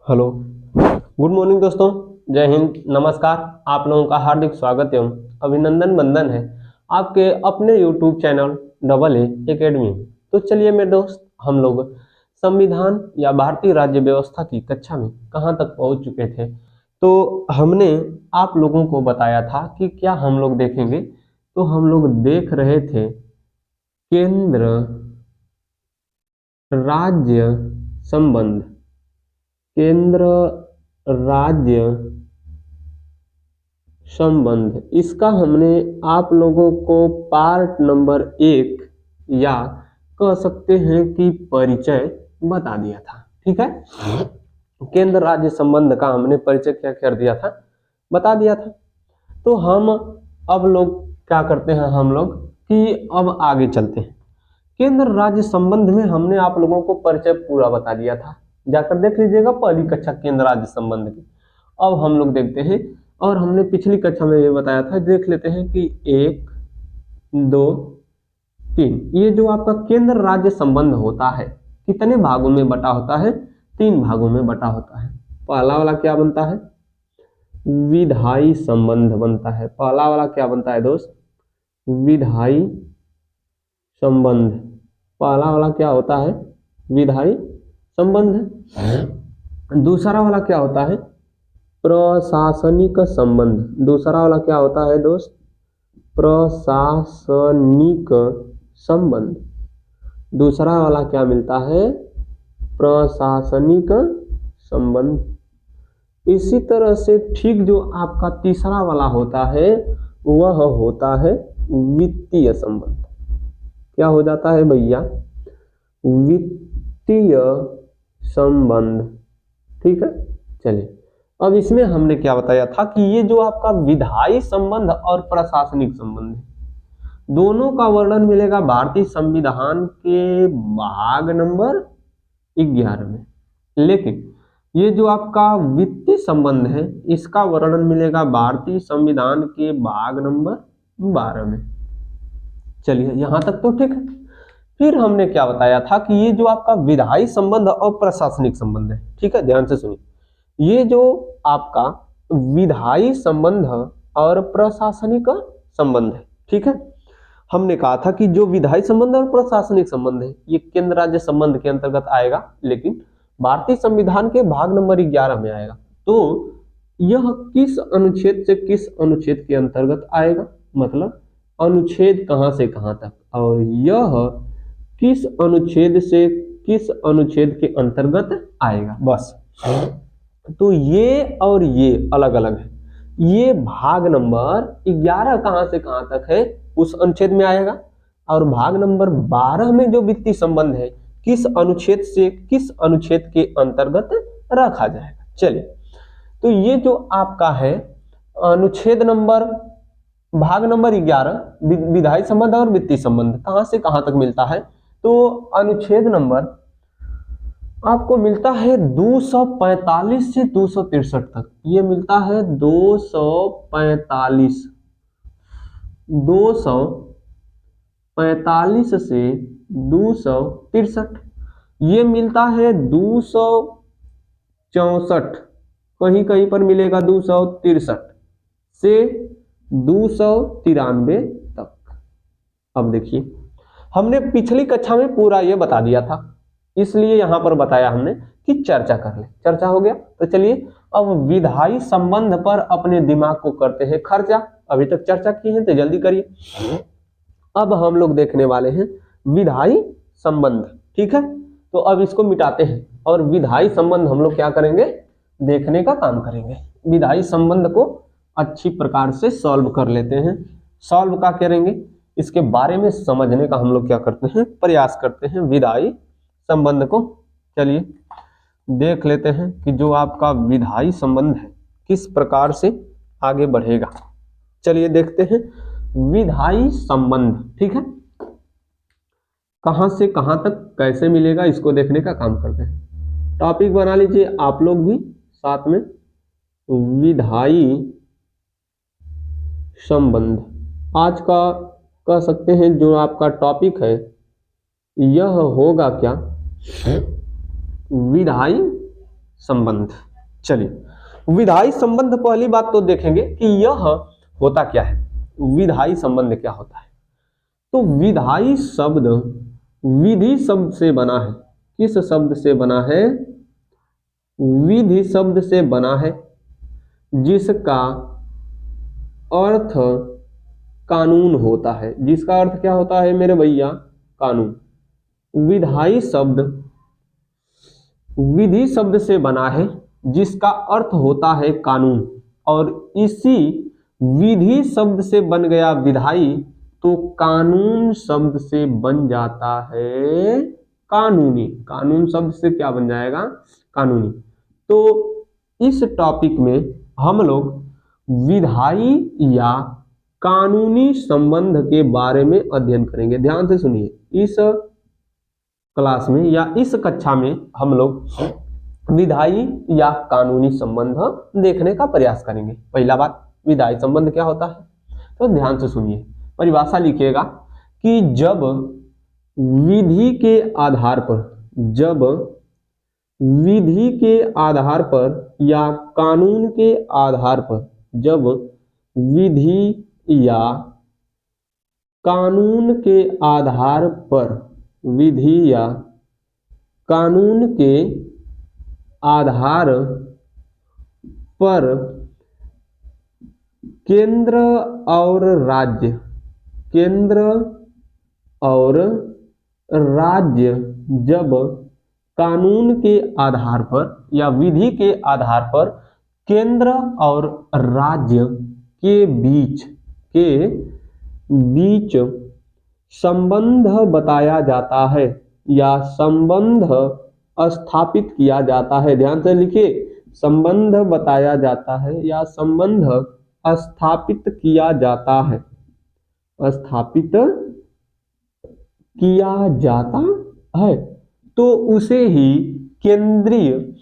Hello, good morning दोस्तों। जय हिंद, नमस्कार। आप लोगों का हार्दिक स्वागत एवं अभिनंदन बंदन है आपके अपने YouTube channel double A academy में। तो चलिए मेरे दोस्त, हम लोग संविधान या भारतीय राज्य व्यवस्था की कक्षा में कहाँ तक पहुँच चुके थे। तो हमने आप लोगों को बताया था कि क्या हम लोग देखेंगे, तो हम लोग देख रहे थे केंद्र राज्य संबंध। केंद्र राज्य संबंध, इसका हमने आप लोगों को पार्ट नंबर 1 या कह सकते हैं कि परिचय बता दिया था। ठीक है, केंद्र राज्य संबंध का हमने परिचय क्या कर दिया था, बता दिया था। तो हम अब लोग क्या करते हैं, हम लोग कि अब आगे चलते हैं। केंद्र राज्य संबंध में हमने आप लोगों को परिचय पूरा बता दिया था, जाकर देख लीजिएगा पहली कक्षा केंद्र राज्य संबंध की। अब हम लोग देखते हैं, और हमने पिछली कक्षा में ये बताया था, देख लेते हैं कि 1 2 3 ये जो आपका केंद्र राज्य संबंध होता है कितने भागों में बटा होता है, 3 भागों में बटा होता है। पहला वाला क्या बनता है, विधायी संबंध बनता है। पहला वाला क्या बनता है दोस्त, विधायी संबंध। पहला वाला क्या होता है, विधायी संबंध। दूसरा वाला क्या होता है, प्रशासनिक संबंध। दूसरा वाला क्या होता है दोस्त, प्रशासनिक संबंध। दूसरा वाला क्या मिलता है, प्रशासनिक संबंध। इसी तरह से ठीक जो आपका तीसरा वाला होता है वह होता है वित्तीय संबंध। क्या हो जाता है भैया, वित्तीय संबंध। ठीक है, चलिए अब इसमें हमने क्या बताया था कि ये जो आपका विधायी संबंध और प्रशासनिक संबंध है, दोनों का वर्णन मिलेगा भारतीय संविधान के भाग नंबर 11 में। लेकिन ये जो आपका वित्तीय संबंध है इसका वर्णन मिलेगा भारतीय संविधान के भाग नंबर 12 में। चलिए यहां तक तो ठीक है। फिर हमने क्या बताया था कि ये जो आपका विधायी संबंध और प्रशासनिक संबंध है, ठीक है, ध्यान से सुनिए। ये जो आपका विधायी संबंध और प्रशासनिक संबंध है, ठीक है, हमने कहा था कि जो विधायी संबंध और प्रशासनिक संबंध है ये केंद्र राज्य संबंध के अंतर्गत आएगा, लेकिन भारतीय संविधान के भाग नंबर 11 में आएगा। तो यह किस अनुच्छेद से किस अनुच्छेद के अंतर्गत आएगा, मतलब अनुच्छेद कहां से कहां तक, और यह किस अनुच्छेद से किस अनुच्छेद के अंतर्गत आएगा, बस। तो ये और ये अलग अलग है। ये भाग नंबर 11 कहां से कहां तक है उस अनुच्छेद में आएगा, और भाग नंबर 12 में जो वित्तीय संबंध है किस अनुच्छेद से किस अनुच्छेद के अंतर्गत रखा जाएगा। चलिए, तो ये जो आपका है अनुच्छेद नंबर भाग नंबर 11 विधायी संबंध और वित्तीय संबंध कहां से कहां तक मिलता है, तो अनुच्छेद नंबर आपको मिलता है 245 से 263 तक। ये मिलता है 245 से 263। ये मिलता है 264, कहीं कहीं पर मिलेगा 263 से 293 तक। अब देखिए, हमने पिछली कक्षा में पूरा ये बता दिया था, इसलिए यहां पर बताया हमने कि चर्चा कर ले। चर्चा हो गया, तो चलिए अब विधायी संबंध पर अपने दिमाग को करते हैं खर्चा। अभी तक चर्चा की है तो जल्दी करिए। अब हम लोग देखने वाले हैं विधायी संबंध, ठीक है। तो अब इसको मिटाते हैं और विधायी संबंध हम लोग क्या करेंगे, देखने का काम करेंगे। विधायी संबंध को अच्छी प्रकार से सॉल्व कर लेते हैं। सॉल्व का करेंगे, इसके बारे में समझने का हम लोग क्या करते हैं, प्रयास करते हैं विधायी संबंध को। चलिए देख लेते हैं कि जो आपका विधायी संबंध है किस प्रकार से आगे बढ़ेगा। चलिए देखते हैं विधायी संबंध, ठीक है, कहां से कहां तक कैसे मिलेगा, इसको देखने का काम करते हैं। टॉपिक बना लीजिए आप लोग भी साथ में, विधायी संबंध। आज का कह सकते हैं जो आपका टॉपिक है यह होगा क्या, विधायी संबंध। चलिए विधायी संबंध पहली बात तो देखेंगे कि यह होता क्या है, विधायी संबंध क्या होता है। तो विधायी शब्द विधि शब्द से बना है। किस शब्द से बना है? विधि शब्द से बना है, जिसका अर्थ कानून होता है। जिसका अर्थ क्या होता है मेरे भैया? कानून। विधायी शब्द विधि शब्द से बना है जिसका अर्थ होता है कानून, और इसी विधि शब्द से बन गया विधायी तो कानून शब्द से बन जाता है कानूनी। कानून शब्द से क्या बन जाएगा? कानूनी। तो इस टॉपिक में हम लोग विधायी या कानूनी संबंध के बारे में अध्ययन करेंगे। ध्यान से सुनिए, इस क्लास में या इस कक्षा में हम लोग विधायी या कानूनी संबंध देखने का प्रयास करेंगे। पहला बात, विधायी संबंध क्या होता है? तो ध्यान से सुनिए, परिभाषा लिखिएगा कि जब विधि के आधार पर, जब विधि के आधार पर या कानून के आधार पर, जब विधि या कानून के आधार पर, विधि या कानून के आधार पर केंद्र और राज्य, केंद्र और राज्य जब कानून के आधार पर या विधि के आधार पर केंद्र और राज्य के बीच संबंध बताया जाता है या संबंध स्थापित किया जाता है। ध्यान से लिखिए, संबंध बताया जाता है या संबंध स्थापित किया जाता है, स्थापित किया जाता है, तो उसे ही केंद्रीय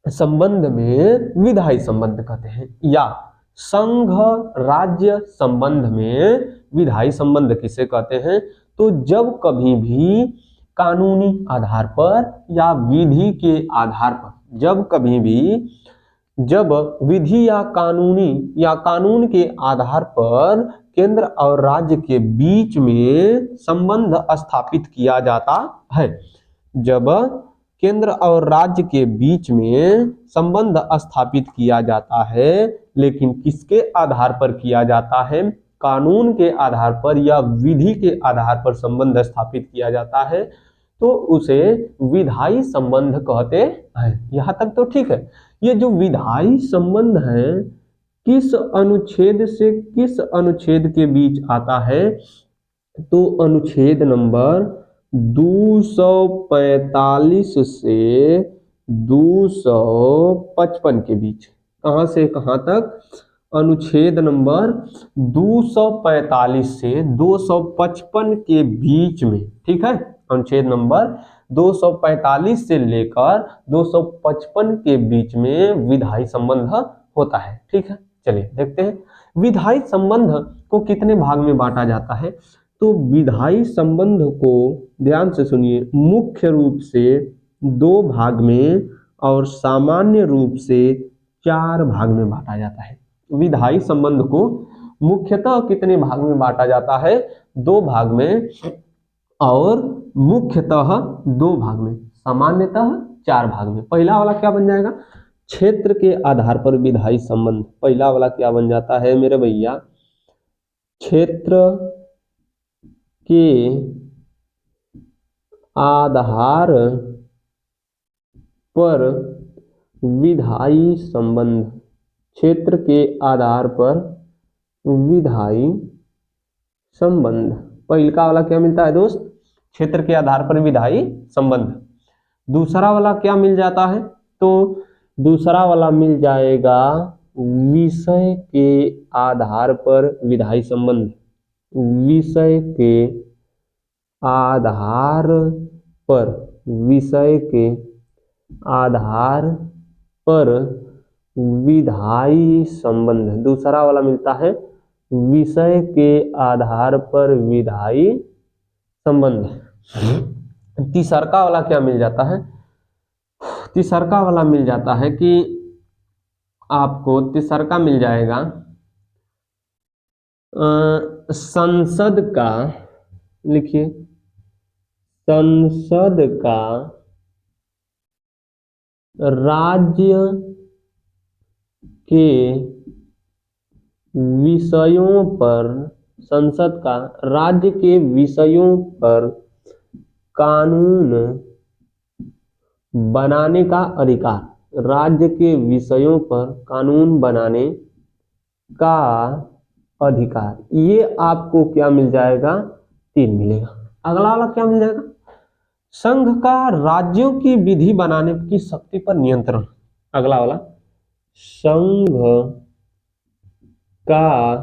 संबंध में विधायी संबंध कहते हैं, या संघ राज्य संबंध में विधायी संबंध किसे कहते हैं? तो जब कभी भी कानूनी आधार पर या विधि के आधार पर, जब कभी भी जब विधि या कानूनी या कानून के आधार पर केंद्र और राज्य के बीच में संबंध स्थापित किया जाता है, जब केंद्र और राज्य के बीच में संबंध स्थापित किया जाता है, लेकिन किसके आधार पर किया जाता है? कानून के आधार पर या विधि के आधार पर संबंध स्थापित किया जाता है, तो उसे विधायी संबंध कहते हैं। यहां तक तो ठीक है। ये जो विधायी संबंध है किस अनुच्छेद से किस अनुच्छेद के बीच आता है? तो अनुच्छेद नंबर 245 से 255 के बीच। कहां से कहां तक? अनुच्छेद नंबर 245 से 255 के बीच में, ठीक है। अनुच्छेद नंबर 245 से लेकर 255 के बीच में विधायी संबंध होता है, ठीक है। चलिए देखते हैं विधायी संबंध को कितने भाग में बांटा जाता है। तो विधायी संबंध को ध्यान से सुनिए, मुख्य रूप से 2 भाग में और सामान्य रूप से 4 भाग में बांटा जाता है। विधायी संबंध को मुख्यतः कितने भाग में बांटा जाता है? 2 भाग में और मुख्यतः 2 भाग में, सामान्यतः 4 भाग में। पहला वाला क्या बन जाएगा? क्षेत्र के आधार पर विधायी संबंध। पहला वाला क्या बन जाता है मेरे भैया? क्षेत्र के आधार पर विधायी संबंध, क्षेत्र के आधार पर विधायी संबंध। पहला वाला क्या मिलता है दोस्त? क्षेत्र के आधार पर विधायी संबंध। दूसरा वाला क्या मिल जाता है? तो दूसरा वाला मिल जाएगा विषय के आधार पर विधायी संबंध। विषय के आधार पर, विषय के आधार पर विधायी संबंध। दूसरा वाला मिलता है विषय के आधार पर विधायी संबंध। तीसरा वाला क्या मिल जाता है? तीसरका वाला मिल जाता है कि आपको तीसरका मिल जाएगा संसद का, लिखिए संसद का राज्य के विषयों पर, संसद का राज्य के विषयों पर कानून बनाने का अधिकार, राज्य के विषयों पर कानून बनाने का अधिकार, ये आपको क्या मिल जाएगा? 3 मिलेगा। अगला वाला क्या मिल जाएगा? संघ का राज्यों की विधि बनाने की शक्ति पर नियंत्रण। अगला वाला संघ का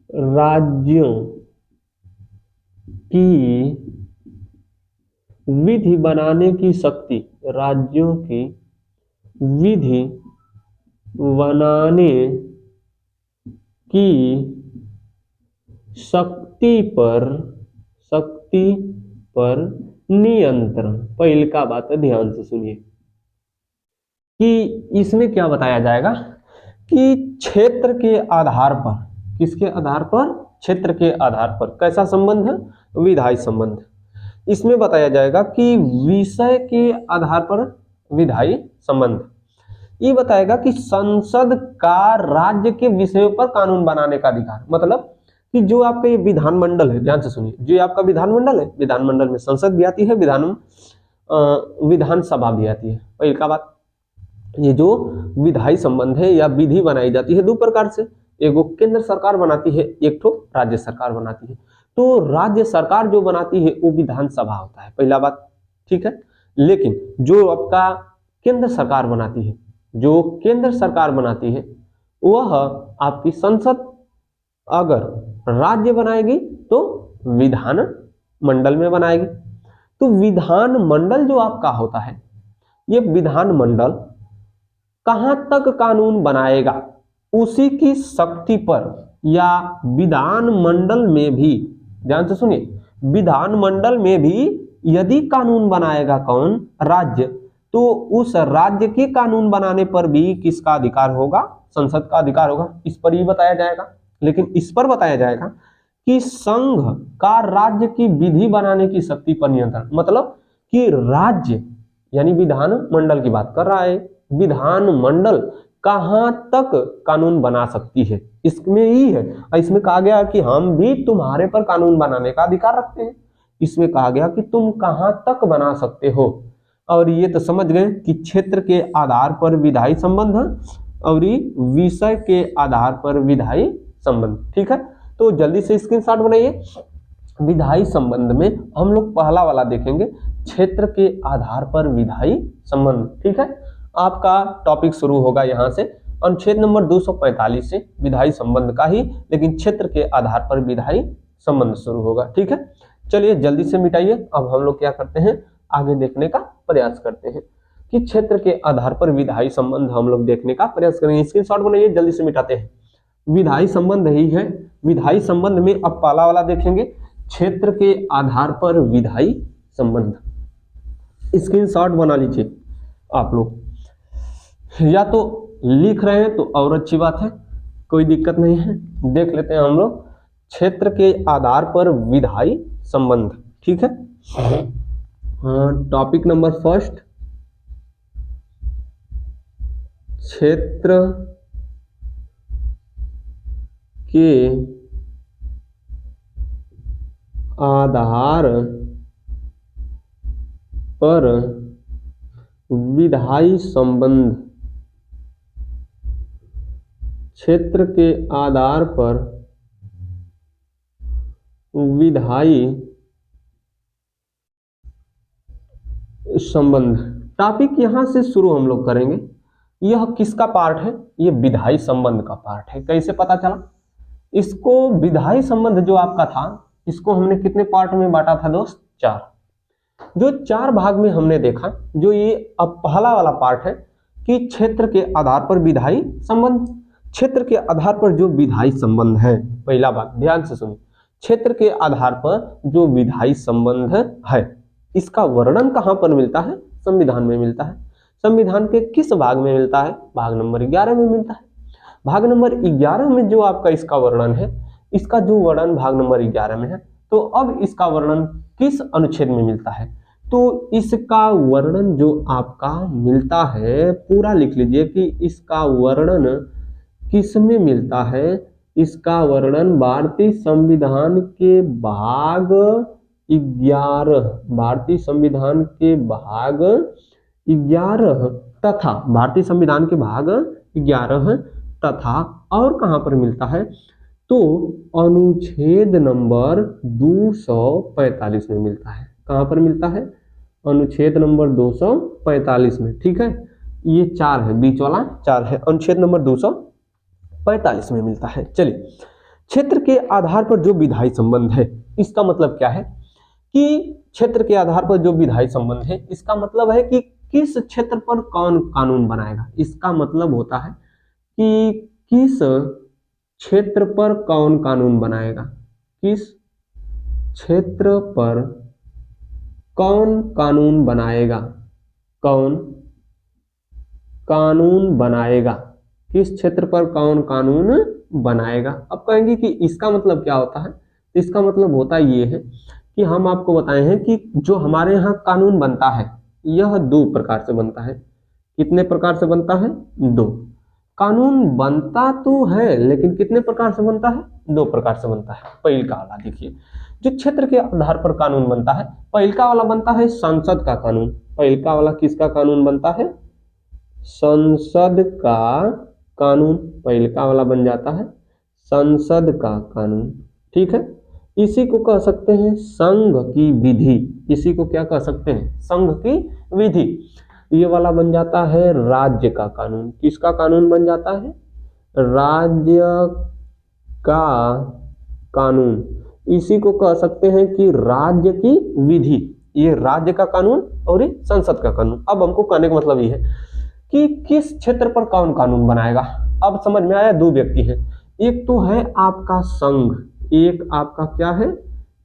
राज्यों की विधि बनाने की शक्ति, राज्यों की विधि बनाने की शक्ति पर नियंत्रण। पहले का बात है, ध्यान से सुनिए कि इसमें क्या बताया जाएगा कि क्षेत्र के आधार पर, किसके आधार पर? क्षेत्र के आधार पर। कैसा संबंध है? विधायी संबंध। इसमें बताया जाएगा कि विषय के आधार पर विधायी संबंध। ये बताएगा कि संसद का राज्य के विषयों पर कानून बनाने का अधिकार, मतलब कि जो आपका ये विधानमंडल है, ध्यान से सुनिए, जो आपका विधानमंडल है, विधानमंडल में संसद भी आती है, विधानसभा भी आती है। पहली का बात, ये जो विधायी संबंध है या विधि बनाई जाती है 2 प्रकार से, एगो केंद्र सरकार बनाती है, एक ठो राज्य सरकार बनाती है। तो राज्य सरकार जो बनाती है वो विधानसभा होता है, पहला बात, ठीक है। लेकिन जो आपका केंद्र सरकार बनाती है, जो केंद्र सरकार बनाती है वह आपकी संसद अगर राज्य बनाएगी तो विधान मंडल में बनाएगी। तो विधान मंडल जो आपका होता है, ये विधान मंडल कहां तक कानून बनाएगा उसी की शक्ति पर, या विधान मंडल में भी, ध्यान से सुनिए, विधान मंडल में भी यदि कानून बनाएगा कौन? राज्य, तो उस राज्य के कानून बनाने पर भी किसका अधिकार होगा? संसद का अधिकार होगा। इस पर ही बताया जाएगा। लेकिन इस पर बताया जाएगा कि संघ का राज्य की विधि बनाने की शक्ति पर नियंत्रण, मतलब कि राज्य यानी विधान मंडल की बात कर रहा है, विधान मंडल कहां तक कानून बना सकती है, इसमें ही है। इसमें कहा गया कि हम भी तुम्हारे पर कानून बनाने का अधिकार रखते हैं। इसमें कहा गया कि तुम कहां तक बना सकते हो। और ये तो समझ गए कि क्षेत्र के आधार पर विधायी संबंध और विषय के आधार पर विधायी संबंध, ठीक है। तो जल्दी से स्क्रीनशॉट बनाइए। विधायी संबंध में हम लोग पहला वाला देखेंगे, क्षेत्र के आधार पर विधायी संबंध, ठीक है। आपका टॉपिक शुरू होगा यहाँ से अनुच्छेद नंबर 245 से, विधायी संबंध का ही, लेकिन क्षेत्र के आधार पर विधायी संबंध शुरू होगा, ठीक है। चलिए जल्दी से मिटाइए। अब हम लोग क्या करते हैं, आगे देखने का प्रयास करते हैं कि क्षेत्र के आधार पर विधायी संबंध हम लोग देखने का प्रयास करेंगे। स्क्रीनशॉट बनाइए, जल्दी से मिटाते हैं। विधायी संबंध ही है। विधायी संबंध में अब पहला वाला देखेंगे, क्षेत्र के आधार पर विधायी संबंध। स्क्रीनशॉट बना लीजिए आप लोग, या तो लिख रहे हैं तो और अच्छी बात है, कोई दिक्कत नहीं है। देख लेते हैं हम लोग क्षेत्र के आधार पर विधायी संबंध, ठीक है। टॉपिक नंबर फर्स्ट, क्षेत्र के आधार पर विधायी संबंध, क्षेत्र के आधार पर विधायी संबंध। टॉपिक यहां से शुरू हम लोग करेंगे। यह किसका पार्ट है? ये विधायी संबंध का पार्ट है। कैसे पता चला? इसको विधायी संबंध जो आपका था, इसको हमने कितने पार्ट में बांटा था दोस्त? 4। जो 4 भाग में हमने देखा, जो ये अब पहला वाला पार्ट है कि क्षेत्र के आधार पर विधायी संबंध। क्षेत्र के आधार पर जो विधायी संबंध है, पहला बात ध्यान से सुनिए, क्षेत्र के आधार पर जो विधायी संबंध है, इसका वर्णन कहां पर मिलता है? संविधान में मिलता है। संविधान के किस भाग में मिलता है? भाग नंबर 11 में मिलता है। भाग नंबर 11 में जो आपका इसका वर्णन है, इसका जो वर्णन भाग नंबर 11 में है, तो अब इसका वर्णन किस अनुच्छेद में मिलता है? तो इसका वर्णन जो आपका मिलता है, पूरा लिख लीजिए कि इसका वर्णन किस में मिलता है? इसका वर्णन भारतीय संविधान के भाग 11, भारतीय संविधान के भाग 11 तथा भारतीय संविधान के भाग 11 तथा और कहां पर मिलता है? तो अनुच्छेद नंबर 245 में मिलता है। कहां पर मिलता है? अनुच्छेद नंबर 245 में। ठीक है, ये 4 है, बीच वाला 4 है, अनुच्छेद नंबर 245 में मिलता है। चलिए, क्षेत्र के आधार पर जो विधायी संबंध है, इसका मतलब क्या है कि क्षेत्र के आधार पर जो विधायी संबंध है, इसका मतलब है कि किस क्षेत्र पर कौन कानून बनाएगा। इसका मतलब होता है कि किस क्षेत्र पर कौन कानून बनाएगा, किस क्षेत्र पर कौन कानून बनाएगा, कौन कानून बनाएगा, किस क्षेत्र पर कौन कानून बनाएगा। अब कहेंगे कि इसका मतलब क्या होता है? इसका मतलब होता ये है कि हम आपको बताए हैं कि जो हमारे यहाँ कानून बनता है, यह 2 प्रकार से बनता है। कितने प्रकार से बनता है? 2। कानून बनता तो है, लेकिन कितने प्रकार से बनता है? 2 प्रकार से बनता है। पहिलका वाला देखिए, जो क्षेत्र के आधार पर कानून बनता है, पहिलका वाला बनता है संसद का कानून। पहिलका वाला किसका कानून बनता है? संसद का कानून। पहिलका वाला बन जाता है संसद का कानून। ठीक है, इसी को कह सकते हैं संघ की विधि। इसी को क्या कह सकते हैं? संघ की विधि। ये वाला बन जाता है राज्य का कानून। किसका कानून बन जाता है? राज्य का कानून। इसी को कह सकते हैं कि राज्य की विधि। ये राज्य का कानून और ये संसद का कानून। अब हमको कहने का मतलब ये है कि किस क्षेत्र पर कौन कानून बनाएगा। अब समझ में आया? 2 व्यक्ति हैं, एक तो है आपका संघ, एक आपका क्या है?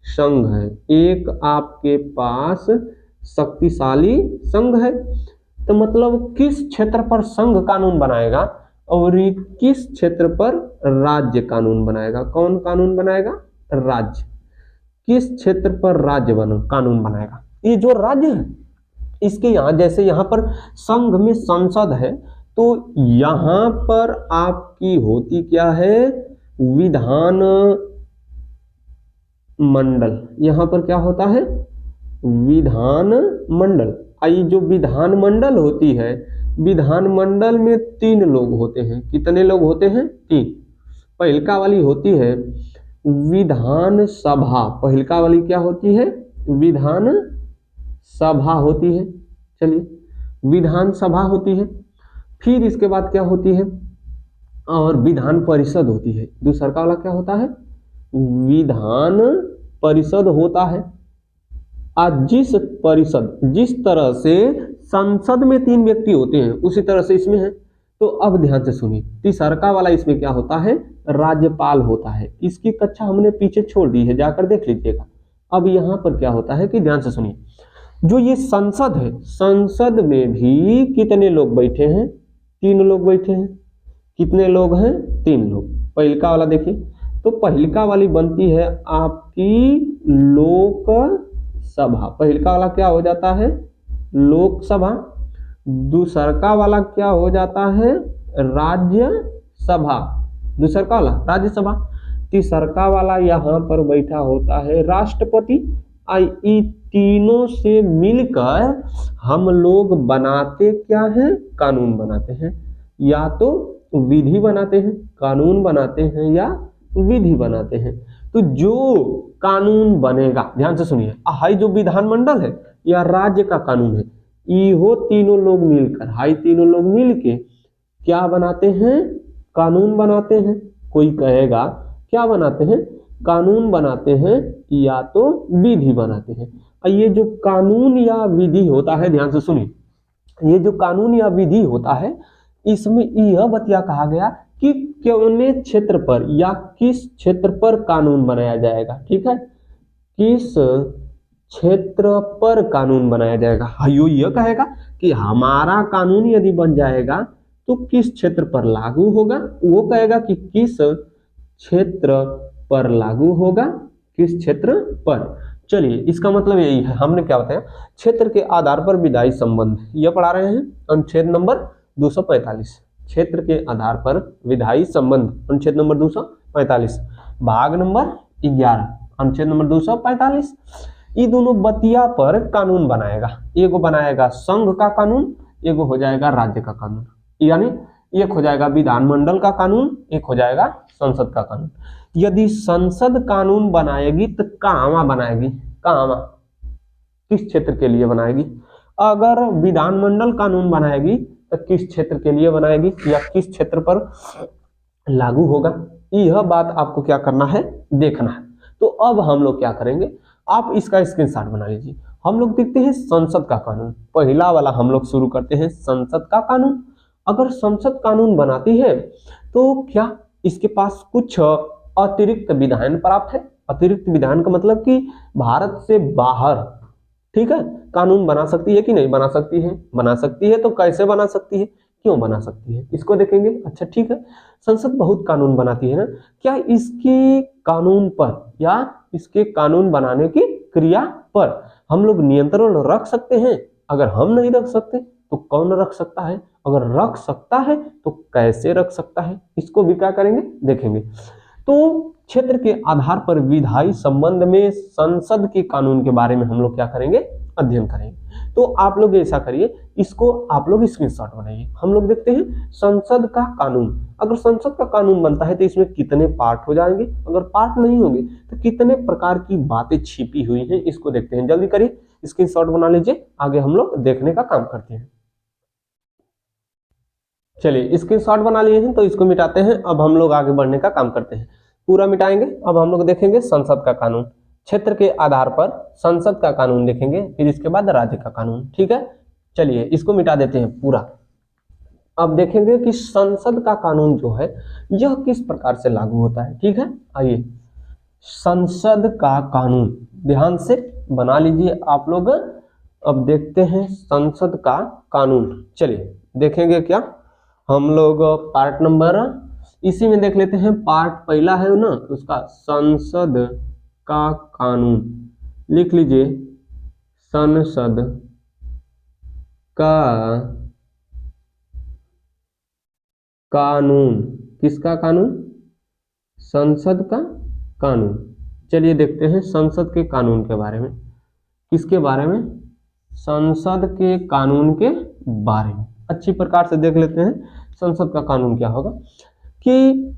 संघ है। एक आपके पास शक्तिशाली संघ है। तो मतलब किस क्षेत्र पर संघ कानून बनाएगा और किस क्षेत्र पर राज्य कानून बनाएगा। कौन कानून बनाएगा? राज्य। किस क्षेत्र पर राज्य कानून बनाएगा? ये जो राज्य है, इसके यहाँ जैसे यहाँ पर संघ में संसद है, तो यहाँ पर आपकी होती क्या है? विधान मंडल। यहाँ पर क्या होता है? विधान मंडल। आई जो विधान मंडल होती है, विधान मंडल में 3 लोग होते हैं। कितने लोग होते हैं? 3। पहिलका वाली होती है विधान सभा। पहिलका वाली क्या होती है? विधान सभा होती है। चलिए, विधान सभा होती है। फिर इसके बाद क्या होती है? और विधान परिषद होती है। दूसरा वाला क्या होता है? विधान परिषद होता है। आज जिस तरह से संसद में 3 व्यक्ति होते हैं, उसी तरह से इसमें है। तो अब ध्यान से सुनिए, तीसरा वाला इसमें क्या होता है? राज्यपाल होता है। इसकी कक्षा हमने पीछे छोड़ दी है, जाकर देख लीजिएगा। अब यहाँ पर क्या होता है कि ध्यान से सुनिए, जो ये संसद है, संसद में भी कितने लोग बैठे हैं? 3 लोग बैठे हैं। कितने लोग हैं? 3 लोग। पहिलका वाला देखिए, तो पहिलका वाली बनती है आपकी लोकसभा। पहिलका वाला क्या हो जाता है? लोकसभा। दूसरका वाला क्या हो जाता है? राज्यसभा। दूसरका वाला राज्यसभा। तीसरका वाला यहाँ पर बैठा होता है राष्ट्रपति। ई तीनों से मिलकर हम लोग बनाते क्या हैं? कानून बनाते हैं। या तो विधि बनाते हैं, कानून बनाते हैं, या विधि बनाते हैं। तो जो कानून बनेगा, ध्यान से सुनिए, हाई जो विधानमंडल है या राज्य का कानून है, इहो तीनों लोग मिलकर, हाई तीनों लोग मिलके क्या बनाते हैं? कानून बनाते हैं। कोई कहेगा क्या बनाते हैं? कानून बनाते हैं या तो विधि बनाते हैं। ये जो कानून या विधि होता है, ध्यान से सुनिए, ये जो कानून या विधि होता है, इसमें यह बतिया कहा गया कि कौने क्षेत्र पर या किस क्षेत्र पर कानून बनाया जाएगा। ठीक है, किस क्षेत्र पर कानून बनाया जाएगा। यो यह कहेगा कि हमारा कानून यदि बन जाएगा तो किस क्षेत्र पर लागू होगा, वो कहेगा कि किस क्षेत्र पर लागू होगा, किस क्षेत्र पर। चलिए इसका मतलब यही है, हमने क्या बताया, क्षेत्र के आधार पर विधायी संबंध, यह पढ़ा रहे हैं अनुच्छेद नंबर 245। क्षेत्र के आधार पर विधायी संबंध अनुच्छेद नंबर 245, भाग नंबर 11 अनुच्छेद नंबर 245। ये दोनों बतिया पर कानून बनाएगा, एगो बनाएगा संघ का कानून, एगो हो जाएगा राज्य का कानून, यानी एक हो जाएगा विधानमंडल का कानून, एक हो जाएगा संसद का कानून। यदि संसद कानून बनाएगी तो कहां बनाएगी, कहां, किस क्षेत्र के लिए बनाएगी। अगर विधानमंडल कानून बनाएगी तो किस क्षेत्र के लिए बनाएगी या किस क्षेत्र पर लागू होगा, यह बात आपको क्या करना है, देखना है। तो अब हम लोग क्या करेंगे, आप इसका स्क्रीनशॉट बना लीजिए। हम लोग देखते हैं संसद का कानून, पहला वाला हम लोग शुरू करते हैं संसद का कानून। अगर संसद कानून बनाती है तो क्या इसके पास कुछ अतिरिक्त विधान प्राप्त है। अतिरिक्त विधान का मतलब कि भारत से बाहर, ठीक है, कानून बना सकती है कि नहीं बना सकती है, बना सकती है। तो कैसे बना सकती है, क्यों बना सकती है, इसको देखेंगे। अच्छा ठीक है, संसद बहुत कानून बनाती है ना, क्या इसके कानून पर या इसके कानून बनाने की क्रिया पर हम लोग नियंत्रण रख सकते हैं। अगर हम नहीं रख सकते तो कौन रख सकता है, अगर रख सकता है तो कैसे रख सकता है, इसको भी क्या करेंगे, देखेंगे। तो क्षेत्र के आधार पर विधायी संबंध में संसद के कानून के बारे में हम लोग क्या करेंगे, अध्ययन करेंगे। तो आप लोग ऐसा करिए, इसको आप लोग स्क्रीनशॉट बनाइए। हम लोग देखते हैं संसद का कानून। अगर संसद का कानून बनता है तो इसमें कितने पार्ट हो जाएंगे, अगर पार्ट नहीं होंगे तो कितने प्रकार की बातें छिपी हुई हैं, इसको देखते हैं। जल्दी करिए, स्क्रीनशॉट बना लीजिए, आगे हम लोग देखने का काम करते हैं। चलिए स्क्रीनशॉट बना लिए हैं तो इसको मिटाते हैं। अब हम लोग आगे बढ़ने का काम करते हैं, पूरा मिटाएंगे। अब हम लोग देखेंगे संसद का कानून, क्षेत्र के आधार पर संसद का कानून देखेंगे, फिर इसके बाद राज्य का कानून, ठीक है। चलिए इसको मिटा देते हैं पूरा। अब देखेंगे कि संसद का कानून जो है यह किस प्रकार से लागू होता है, ठीक है। आइए, संसद का कानून ध्यान से बना लीजिए आप लोग। अब देखते हैं संसद का कानून। चलिए देखेंगे क्या हम लोग, पार्ट नंबर इसी में देख लेते हैं। पार्ट पहला है ना उसका, संसद का कानून, लिख लीजिए संसद का कानून। किसका कानून, संसद का कानून। चलिए देखते हैं संसद के कानून के बारे में। किसके बारे में, संसद के कानून के बारे में अच्छी प्रकार से देख लेते हैं। संसद का कानून क्या होगा कि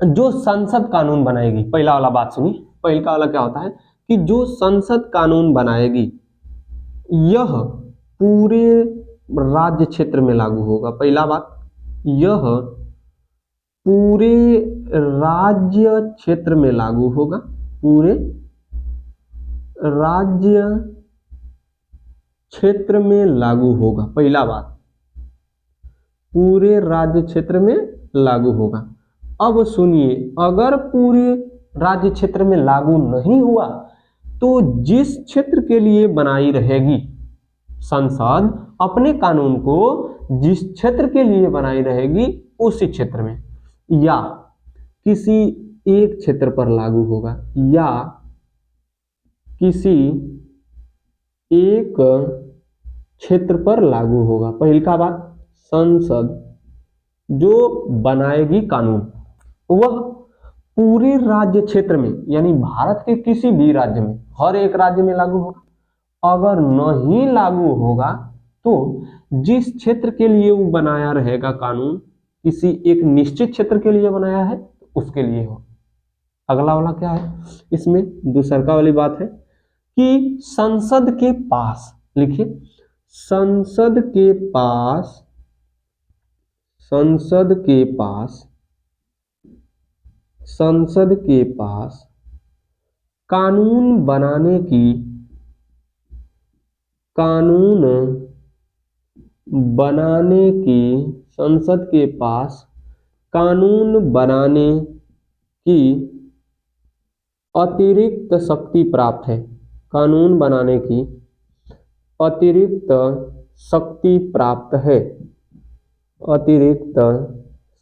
जो संसद कानून बनाएगी, पहला वाला बात सुनिए, पहला वाला क्या होता है कि जो संसद कानून बनाएगी यह पूरे राज्य क्षेत्र में लागू होगा। पहला बात, यह पूरे राज्य क्षेत्र में लागू होगा, पूरे राज्य क्षेत्र में लागू होगा। पहला बात, पूरे राज्य क्षेत्र में लागू होगा। अब सुनिए, अगर पूरे राज्य क्षेत्र में लागू नहीं हुआ तो जिस क्षेत्र के लिए बनाई रहेगी संसद अपने कानून को, जिस क्षेत्र के लिए बनाई रहेगी उसी क्षेत्र में या किसी एक क्षेत्र पर लागू होगा, या किसी एक क्षेत्र पर लागू होगा। पहली का बात, संसद जो बनाएगी कानून वह पूरे राज्य क्षेत्र में, यानी भारत के किसी भी राज्य में, हर एक राज्य में लागू होगा। अगर नहीं लागू होगा तो जिस क्षेत्र के लिए वो बनाया रहेगा कानून, किसी एक निश्चित क्षेत्र के लिए बनाया है उसके लिए हो। अगला वाला क्या है, इसमें दूसरा वाली बात है कि संसद के पास, लिखिए संसद के पास, संसद के पास, संसद के पास कानून बनाने की, कानून बनाने की, संसद के पास कानून बनाने की अतिरिक्त शक्ति प्राप्त है। कानून बनाने की अतिरिक्त शक्ति प्राप्त है, अतिरिक्त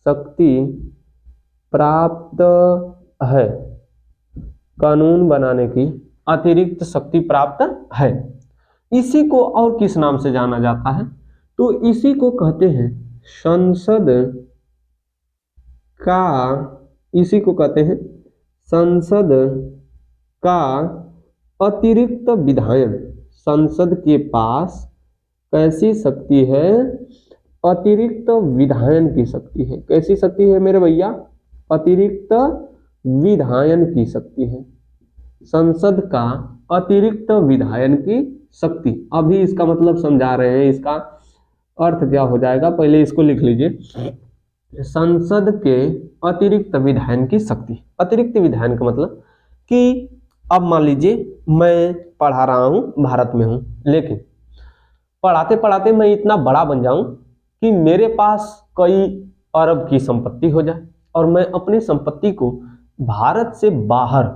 शक्ति प्राप्त है, कानून बनाने की अतिरिक्त शक्ति प्राप्त है। इसी को और किस नाम से जाना जाता है? तो इसी को कहते हैं संसद का, इसी को कहते हैं संसद का अतिरिक्त विधायन। संसद के पास कैसी शक्ति है? अतिरिक्त विधायन की शक्ति है। कैसी शक्ति है मेरे भैया? अतिरिक्त विधायन की शक्ति है। संसद का अतिरिक्त विधायन की शक्ति। अभी इसका मतलब समझा रहे हैं, इसका अर्थ क्या हो जाएगा, पहले इसको लिख लीजिए। संसद के अतिरिक्त विधायन की शक्ति। अतिरिक्त विधायन का मतलब कि अब मान लीजिए मैं पढ़ा रहा हूं, भारत में हूं, लेकिन पढ़ाते पढ़ाते मैं इतना बड़ा बन जाऊं कि मेरे पास कई अरब की संपत्ति हो जाए और मैं अपनी संपत्ति को भारत से बाहर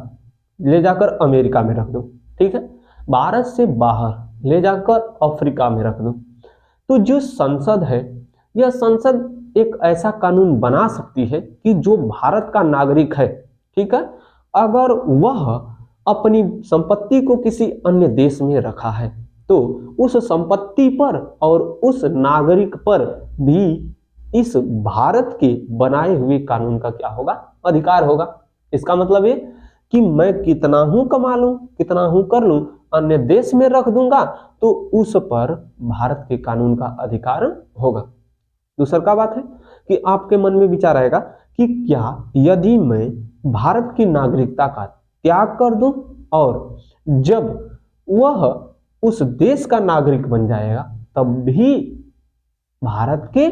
ले जाकर अमेरिका में रख दूं, ठीक है, भारत से बाहर ले जाकर अफ्रीका में रख दूं। तो जो संसद है, यह संसद एक ऐसा कानून बना सकती है कि जो भारत का नागरिक है, ठीक है, अगर वह अपनी संपत्ति को किसी अन्य देश में रखा है तो उस संपत्ति पर और उस नागरिक पर भी इस भारत के बनाए हुए कानून का क्या होगा? अधिकार होगा। इसका मतलब ये कि मैं कितना हूं कमा लूं, कितना हूं कर लूं, अन्य देश में रख दूंगा तो उस पर भारत के कानून का अधिकार होगा। दूसरा क्या बात है कि आपके मन में विचार आएगा कि क्या यदि मैं भारत की नागरिकता का त्याग कर दूं और जब वह उस देश का नागरिक बन जाएगा तब भी भारत के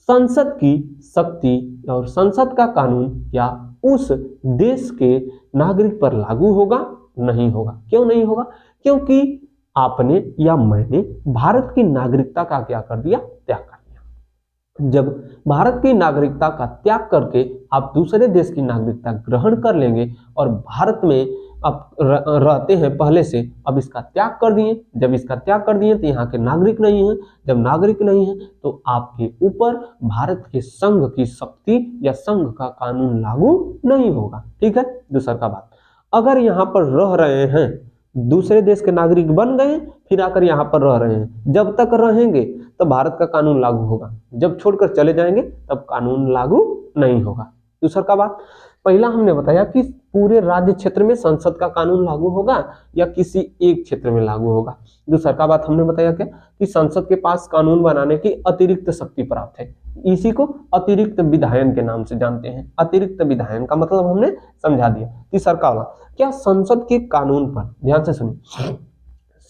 संसद की शक्ति और संसद का कानून क्या उस देश के नागरिक पर लागू होगा? नहीं होगा। क्यों नहीं होगा? क्योंकि आपने या मैंने भारत की नागरिकता का क्या कर दिया? त्याग कर दिया। जब भारत की नागरिकता का त्याग करके आप दूसरे देश की नागरिकता ग्रहण कर लेंगे और भारत में आप रहते हैं पहले से, अब इसका त्याग कर दिए, जब इसका त्याग कर दिए तो यहाँ के नागरिक नहीं है, जब नागरिक नहीं है तो आपके ऊपर भारत के संघ की शक्ति या संघ का कानून लागू नहीं होगा, ठीक है। दूसरा का बात, अगर यहाँ पर रह रहे हैं, दूसरे देश के नागरिक बन गए, फिर आकर यहाँ पर रह रहे हैं, जब तक रहेंगे तब भारत का कानून लागू होगा, जब छोड़कर चले जाएंगे तब कानून लागू नहीं होगा। दूसरा का बात, पहला हमने बताया कि पूरे राज्य क्षेत्र में संसद का कानून लागू होगा या किसी एक क्षेत्र में लागू होगा। दूसरा का बात हमने बताया क्या कि संसद के पास कानून बनाने की अतिरिक्त शक्ति प्राप्त है। इसी को अतिरिक्त विधायन के नाम से जानते हैं। अतिरिक्त विधायन का मतलब हमने समझा दिया। तीसरा का वाला, क्या संसद के कानून पर, ध्यान से सुनिए,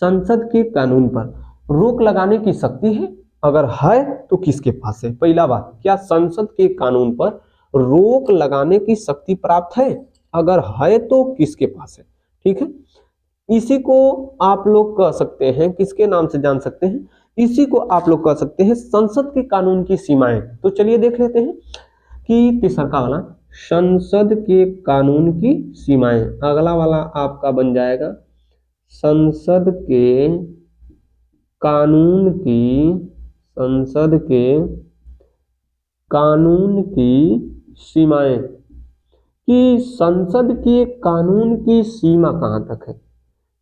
संसद के कानून पर रोक लगाने की शक्ति है? अगर है तो किसके पास है? पहला बात, क्या संसद के कानून पर रोक लगाने की शक्ति प्राप्त है? अगर है तो किसके पास है? ठीक है, इसी को आप लोग कह सकते हैं, किसके नाम से जान सकते हैं? इसी को आप लोग कह सकते हैं संसद के कानून की सीमाएं। तो चलिए देख लेते हैं कि तीसरा का वाला, संसद के कानून की सीमाएं। अगला वाला आपका बन जाएगा संसद के कानून की, संसद के कानून की सीमाएं, कि संसद के कानून की सीमा कहां तक है,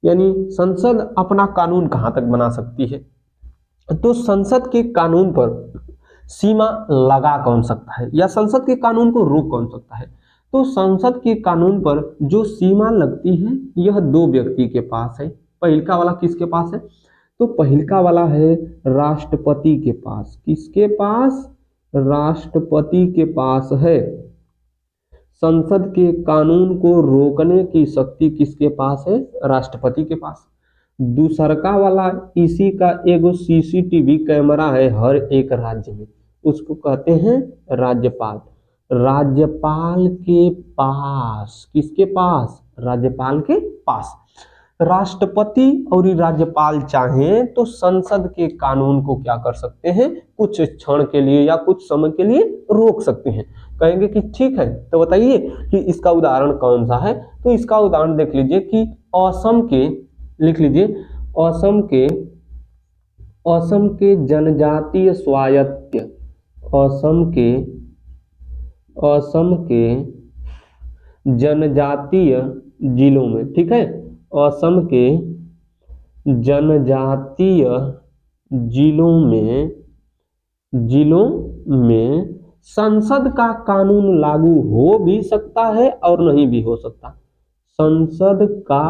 यानी संसद अपना कानून कहां तक बना सकती है। तो संसद के कानून पर सीमा लगा कौन सकता है या संसद के कानून को रोक कौन सकता है? तो संसद के कानून पर जो सीमा लगती है यह दो व्यक्ति के पास है। पहलका वाला किसके पास है? तो पहलका वाला है राष्ट्रपति के पास। किसके पास? राष्ट्रपति के पास है। संसद के कानून को रोकने की शक्ति किसके पास है? राष्ट्रपति के पास। दूसरका वाला, इसी का एगो सीसीटीवी कैमरा है हर एक राज्य में, उसको कहते हैं राज्यपाल। राज्यपाल के पास, किसके पास? राज्यपाल के पास। राष्ट्रपति और राज्यपाल चाहें तो संसद के कानून को क्या कर सकते हैं? कुछ क्षण के लिए या कुछ समय के लिए रोक सकते हैं। कहेंगे कि ठीक है, तो बताइए कि इसका उदाहरण कौन सा है? तो इसका उदाहरण देख लीजिए कि असम के लिख लीजिए, असम के जनजातीय स्वायत्त, असम के जनजातीय जिलों में, ठीक है, असम के जनजातीय जिलों में संसद का कानून लागू हो भी सकता है और नहीं भी हो सकता। संसद का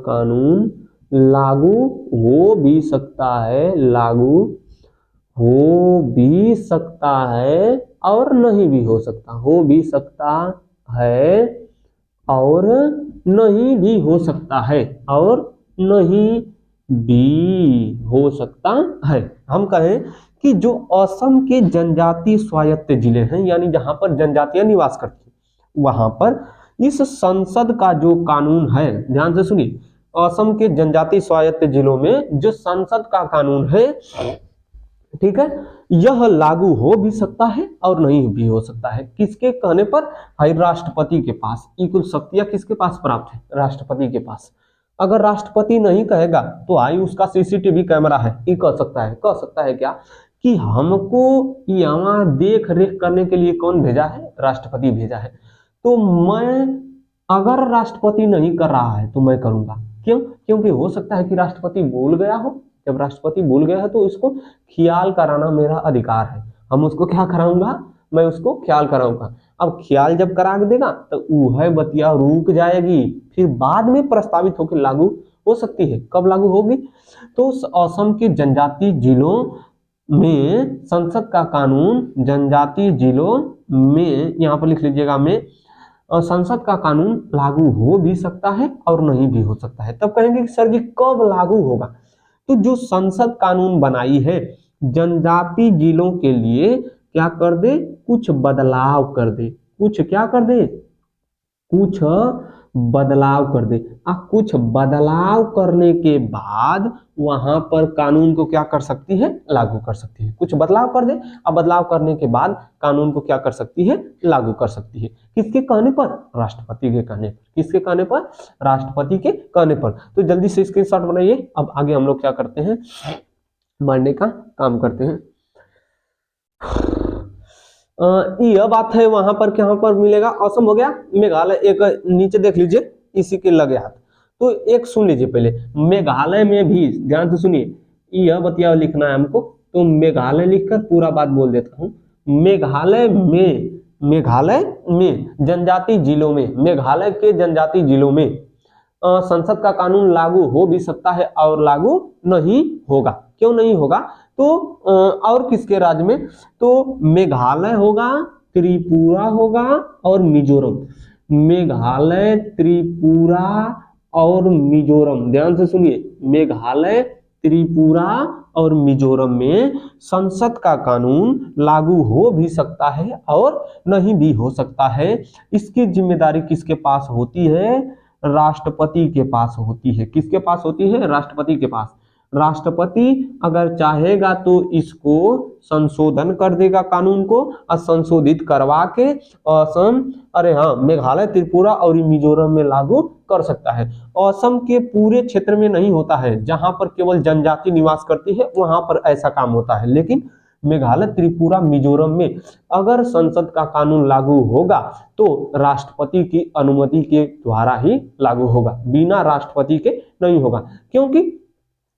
कानून लागू हो भी सकता है, लागू हो भी सकता है और नहीं भी हो सकता, हो भी सकता है और नहीं भी हो सकता है, और नहीं भी हो सकता है। हम कहें कि जो असम के जनजातीय स्वायत्त जिले हैं, यानी जहां पर जनजातियां निवास करती हैं, वहां पर इस संसद का जो कानून है, ध्यान से सुनिए, असम के जनजातीय स्वायत्त जिलों में जो संसद का कानून है, ठीक है, यह लागू हो भी सकता है और नहीं भी हो सकता है। किसके कहने पर? है राष्ट्रपति के पास। ये कुल शक्तियां किसके पास प्राप्त है? राष्ट्रपति के पास। अगर राष्ट्रपति नहीं कहेगा तो आई उसका सीसीटीवी कैमरा है, ये कह सकता है क्या कि हमको यहाँ देख रेख करने के लिए कौन भेजा है? राष्ट्रपति भेजा है। तो मैं, अगर राष्ट्रपति नहीं कर रहा है तो मैं करूंगा। क्यों? क्योंकि हो सकता है कि राष्ट्रपति भूल गया हो। जब राष्ट्रपति भूल गया है तो इसको ख्याल कराना मेरा अधिकार है। हम उसको क्या कराऊंगा? मैं उसको ख्याल कराऊंगा। अब ख्याल जब करा देगा तो वह बतिया रुक जाएगी, फिर बाद में प्रस्तावित होकर लागू हो सकती है। कब लागू होगी? तो असम के जनजातीय जिलों में संसद का कानून, जनजातीय जिलों में, यहाँ पर लिख लीजिएगा, में संसद का कानून लागू हो भी सकता है और नहीं भी हो सकता है। तब कहेंगे कि सर जी कब लागू होगा? तो जो संसद कानून बनाई है जनजातीय जिलों के लिए क्या कर दे? कुछ बदलाव कर दे। कुछ क्या कर दे? कुछ बदलाव कर दे। कुछ बदलाव करने के बाद वहां पर कानून को क्या कर सकती है? लागू कर सकती है। कुछ बदलाव कर दे, अब बदलाव करने के बाद कानून को क्या कर सकती है? लागू कर सकती है। किसके कहने पर? राष्ट्रपति के कहने पर। किसके कहने पर? राष्ट्रपति के कहने पर। तो जल्दी से स्क्रीनशॉट बनाइए। अब आगे हम लोग क्या करते हैं? बढ़ने का काम करते हैं। यह बात है, वहां पर क्या पर मिलेगा? असम हो गया, मेघालय एक नीचे देख लीजिए, इसी के लगे हाथ। तो एक सुन लीजिए पहले, मेघालय में भी ध्यान से सुनिए, यह बतिया लिखना है हमको, तो मेघालय लिखकर पूरा बात बोल देता हूं। मेघालय में जनजातीय जिलों में, मेघालय के जनजातीय जिलों में संसद का कानून लागू हो भी सकता है और लागू नहीं होगा। क्यों नहीं होगा? तो और किसके राज्य में? तो मेघालय होगा, त्रिपुरा होगा और मिजोरम। मेघालय, त्रिपुरा और मिजोरम, ध्यान से सुनिए, मेघालय, त्रिपुरा और मिजोरम में संसद का कानून लागू हो भी सकता है और नहीं भी हो सकता है। इसकी जिम्मेदारी किसके पास होती है? राष्ट्रपति के पास होती है। किसके पास होती है? राष्ट्रपति के पास। राष्ट्रपति अगर चाहेगा तो इसको संशोधन कर देगा, कानून को और संशोधित करवा के असम, मेघालय, त्रिपुरा और मिजोरम में लागू कर सकता है। असम के पूरे क्षेत्र में नहीं होता है, जहां पर केवल जनजाति निवास करती है वहां पर ऐसा काम होता है, लेकिन मेघालय, त्रिपुरा, मिजोरम में अगर संसद का कानून लागू होगा तो राष्ट्रपति की अनुमति के द्वारा ही लागू होगा, बिना राष्ट्रपति के नहीं होगा। क्योंकि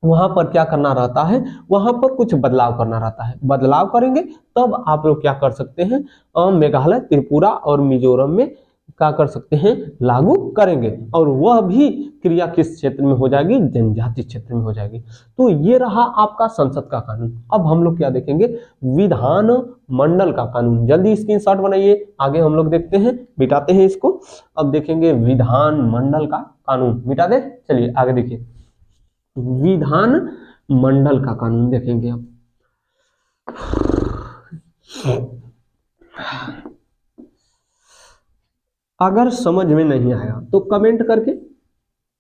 वहां पर क्या करना रहता है? वहां पर कुछ बदलाव करना रहता है। बदलाव करेंगे तब आप लोग क्या कर सकते हैं? मेघालय, त्रिपुरा और मिजोरम में क्या कर सकते हैं? लागू करेंगे, और वह भी क्रिया किस क्षेत्र में हो जाएगी? जनजातीय क्षेत्र में हो जाएगी। तो ये रहा आपका संसद का कानून। अब हम लोग क्या देखेंगे? विधान मंडल का कानून। जल्दी स्क्रीनशॉट बनाइए, आगे हम लोग देखते हैं, मिटाते हैं इसको। अब देखेंगे विधान मंडल का कानून। मिटा दे, चलिए आगे देखिए। विधान मंडल का कानून देखेंगे अब। अगर समझ में नहीं आया तो कमेंट करके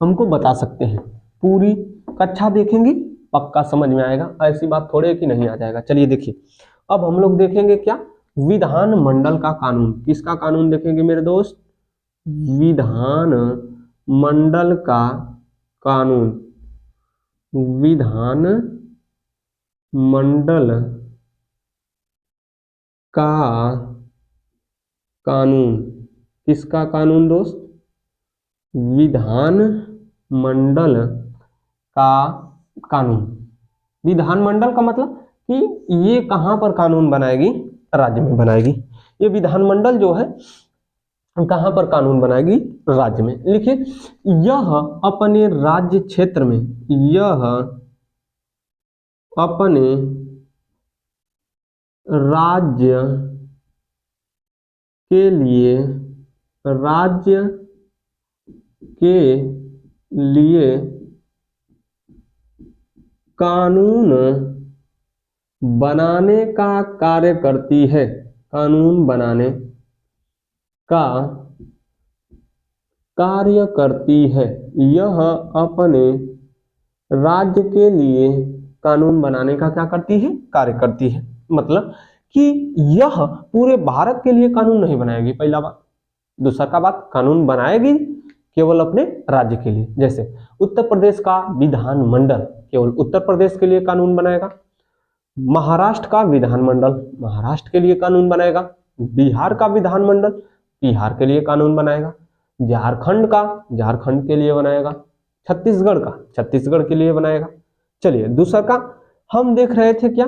हमको बता सकते हैं। पूरी कक्षा देखेंगे, पक्का समझ में आएगा, ऐसी बात थोड़े है कि नहीं आ जाएगा। चलिए देखिए, अब हम लोग देखेंगे क्या? विधान मंडल का कानून। किसका कानून देखेंगे मेरे दोस्त? विधान मंडल का कानून, विधान मंडल का कानून, किसका कानून दोस्त? विधान मंडल का कानून। विधानमंडल का मतलब कि ये कहां पर कानून बनाएगी? राज्य में बनाएगी। ये विधानमंडल जो है कहां पर कानून बनाएगी? राज्य में। लिखिए, यह अपने राज्य क्षेत्र में, यह अपने राज्य के लिए, राज्य के लिए कानून बनाने का कार्य करती है, कानून बनाने का कार्य करती है। यह अपने राज्य के लिए कानून बनाने का क्या करती है? कार्य करती है। मतलब कि यह पूरे भारत के लिए कानून नहीं बनाएगी, पहला बात। दूसरा का बात, कानून बनाएगी केवल अपने राज्य के लिए। जैसे उत्तर प्रदेश का विधानमंडल केवल उत्तर प्रदेश के लिए कानून बनाएगा, महाराष्ट्र का विधानमंडल महाराष्ट्र के लिए कानून बनाएगा, बिहार का विधानमंडल बिहार के लिए कानून बनाएगा, झारखंड का झारखंड के लिए बनाएगा, छत्तीसगढ़ का छत्तीसगढ़ के लिए बनाएगा। चलिए, दूसरा का हम देख रहे थे क्या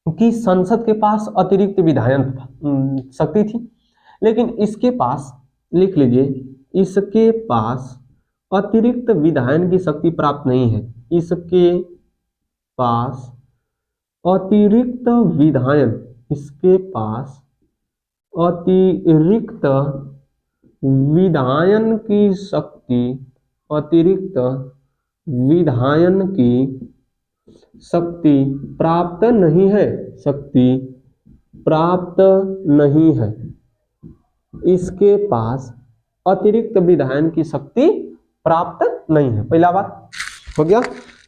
कि संसद के पास अतिरिक्त विधायन शक्ति थी, लेकिन इसके पास, लिख लीजिए, इसके पास अतिरिक्त विधायन की शक्ति प्राप्त नहीं है। इसके पास अतिरिक्त विधायन, इसके पास अतिरिक्त विधायन की शक्ति, अतिरिक्त विधायन की शक्ति प्राप्त नहीं है, शक्ति प्राप्त नहीं है। इसके पास अतिरिक्त विधायन की शक्ति प्राप्त नहीं है, पहला बात हो गया।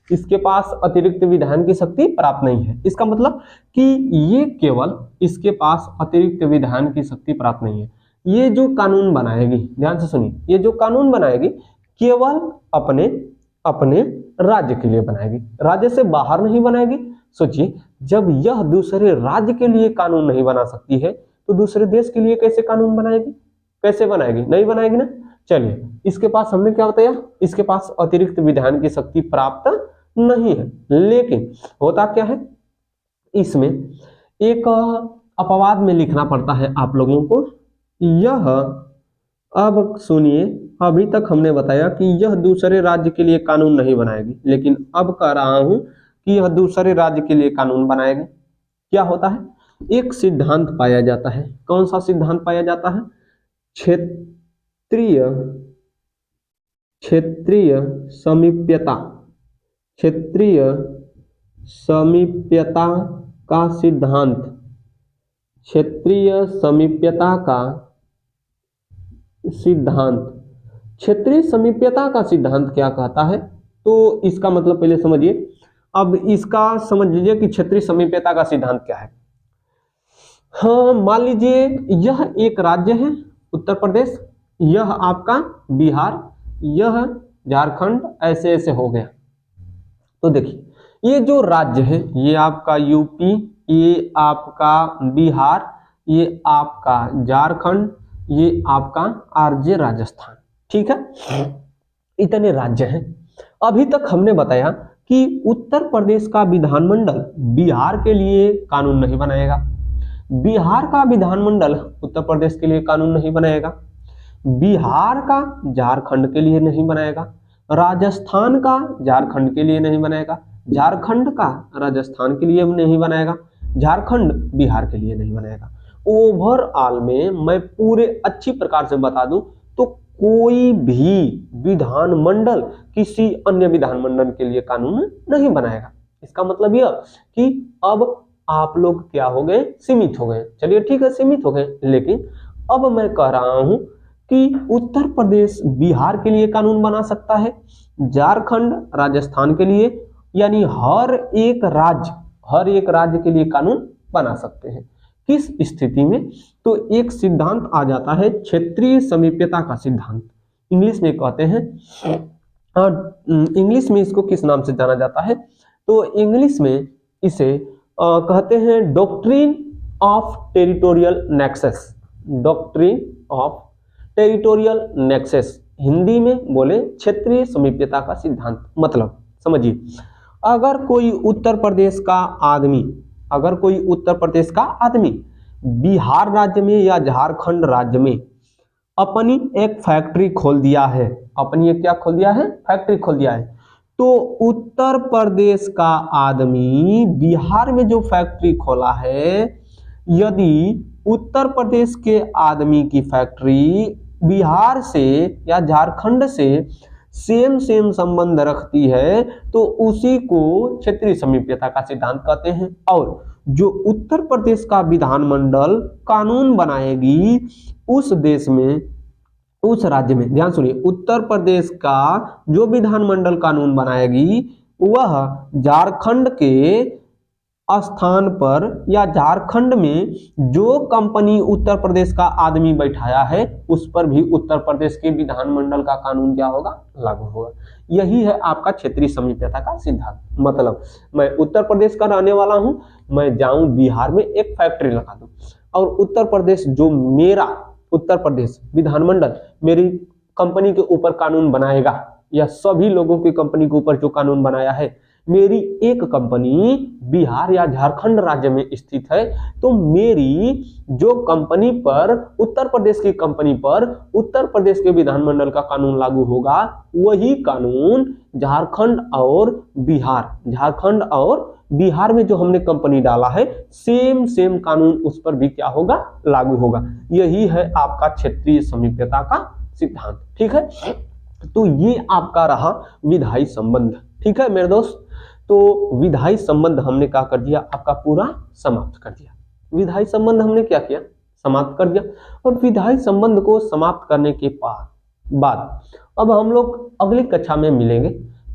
इसके पास अतिरिक्त विधायन की शक्ति प्राप्त नहीं है, इसका मतलब कि ये केवल, इसके पास अतिरिक्त विधायन की शक्ति प्राप्त नहीं है। ये जो कानून बनाएगी, ध्यान से सुनिए, ये जो कानून बनाएगी केवल अपने अपने राज्य के लिए बनाएगी, राज्य से बाहर नहीं बनाएगी। सोचिए, जब यह दूसरे राज्य के लिए कानून नहीं बना सकती है तो दूसरे देश के लिए कैसे कानून बनाएगी? कैसे बनाएगी? नहीं बनाएगी ना। चलिए, इसके पास हमने क्या बताया? इसके पास अतिरिक्त विधायन की शक्ति प्राप्त नहीं है। लेकिन होता क्या है, इसमें एक अपवाद में लिखना पड़ता है आप लोगों को। यह, अब सुनिए, अभी तक हमने बताया कि यह दूसरे राज्य के लिए कानून नहीं बनाएगी, लेकिन अब कह रहा हूं कि यह दूसरे राज्य के लिए कानून बनाएगी। क्या होता है? एक सिद्धांत पाया जाता है। कौन सा सिद्धांत पाया जाता है? क्षेत्रीय समीप्यता, क्षेत्रीय समीप्यता का सिद्धांत, क्षेत्रीय समीप्यता का सिद्धांत। क्षेत्रीय समीप्यता का सिद्धांत क्या कहता है? तो इसका मतलब पहले समझिए। अब इसका समझ लीजिए कि क्षेत्रीय समीप्यता का सिद्धांत क्या है। हाँ, मान लीजिए यह एक राज्य है उत्तर प्रदेश, यह आपका बिहार, यह झारखंड, ऐसे ऐसे हो गया। तो देखिए, ये जो राज्य है, ये आपका यूपी, ये आपका बिहार, ये आपका झारखंड, ये आपका आरजे राजस्थान, ठीक है। इतने राज्य हैं। अभी तक हमने बताया कि उत्तर प्रदेश का विधानमंडल बिहार के लिए कानून नहीं बनाएगा, बिहार का विधानमंडल उत्तर प्रदेश के लिए कानून नहीं बनाएगा, बिहार का झारखंड के लिए नहीं बनाएगा, राजस्थान का झारखंड के लिए नहीं बनाएगा, झारखंड का राजस्थान के लिए नहीं बनाएगा, झारखंड बिहार के लिए नहीं बनाएगा। ओवरऑल में मैं पूरे अच्छी प्रकार से बता दूं तो कोई भी विधानमंडल किसी अन्य विधानमंडल के लिए कानून नहीं बनाएगा। इसका मतलब यह कि अब आप लोग क्या हो गए? सीमित हो गए। चलिए ठीक है, सीमित हो गए, लेकिन अब मैं कह रहा हूं कि उत्तर प्रदेश बिहार के लिए कानून बना सकता है, झारखंड राजस्थान के लिए, यानी हर एक राज्य के लिए कानून बना सकते हैं। किस स्थिति में? तो एक सिद्धांत आ जाता है क्षेत्रीय समीप्यता का सिद्धांत। इंग्लिश में कहते हैं। और इंग्लिश में इसको किस नाम से जाना जाता है, तो इंग्लिश में इसे कहते हैं doctrine of territorial nexus. Doctrine of territorial nexus, Hindi में बोले क्षेत्रीय समीप्यता का सिद्धांत। मतलब समझिए, अगर कोई उत्तर प्रदेश का आदमी बिहार राज्य में या झारखंड राज्य में अपनी एक फैक्ट्री खोल दिया है, फैक्ट्री खोल दिया है, तो उत्तर प्रदेश का आदमी बिहार में जो फैक्ट्री खोला है, यदि उत्तर प्रदेश के आदमी की फैक्ट्री बिहार से या झारखंड से सेम संबंध रखती है, तो उसी को क्षेत्रीय समीप्यता का सिद्धांत कहते हैं। और जो उत्तर प्रदेश का विधानमंडल कानून बनाएगी उस देश में, उस राज्य में, ध्यान सुनिए, उत्तर प्रदेश का जो विधानमंडल कानून बनाएगी वह झारखंड के स्थान पर या झारखंड में जो कंपनी उत्तर प्रदेश का आदमी बैठाया है उस पर भी उत्तर प्रदेश के विधानमंडल का कानून क्या होगा, लागू होगा। यही है आपका क्षेत्रीय समीप्यता का सिद्धांत। मतलब मैं उत्तर प्रदेश का रहने वाला हूं, मैं जाऊं बिहार में एक फैक्ट्री लगा दूं, और उत्तर प्रदेश जो मेरा उत्तर प्रदेश विधानमंडल मेरी कंपनी के ऊपर कानून बनाएगा, या सभी लोगों की कंपनी के ऊपर जो कानून बनाया है, मेरी एक कंपनी बिहार या झारखंड राज्य में स्थित है, तो मेरी जो कंपनी पर, उत्तर प्रदेश की कंपनी पर उत्तर प्रदेश के विधानमंडल का कानून लागू होगा, वही कानून झारखंड और बिहार में जो हमने कंपनी डाला है सेम कानून उस पर भी क्या होगा, लागू होगा। यही है आपका क्षेत्रीय समीप्यता का सिद्धांत। ठीक है, तो ये आपका रहा विधायी संबंध। ठीक है मेरे दोस्त, तो विधायी संबंध हमने क्या कर दिया, आपका पूरा समाप्त कर दिया। विधायी संबंध हमने क्या किया, समाप्त कर दिया। और विधायी संबंध को समाप्त करने के बाद अब हम लोग अगली कक्षा में मिलेंगे,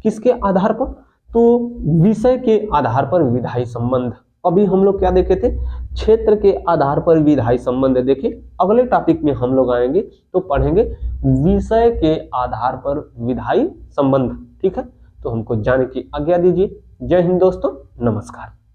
किसके आधार पर, तो विषय के आधार पर विधायी संबंध। अभी हम लोग क्या देखे थे, क्षेत्र के आधार पर विधायी संबंध देखे। अगले टॉपिक में हम लोग आएंगे तो पढ़ेंगे विषय के आधार पर विधायी संबंध। ठीक है, तो हमको जाने की आज्ञा दीजिए। जय हिंद दोस्तों, नमस्कार।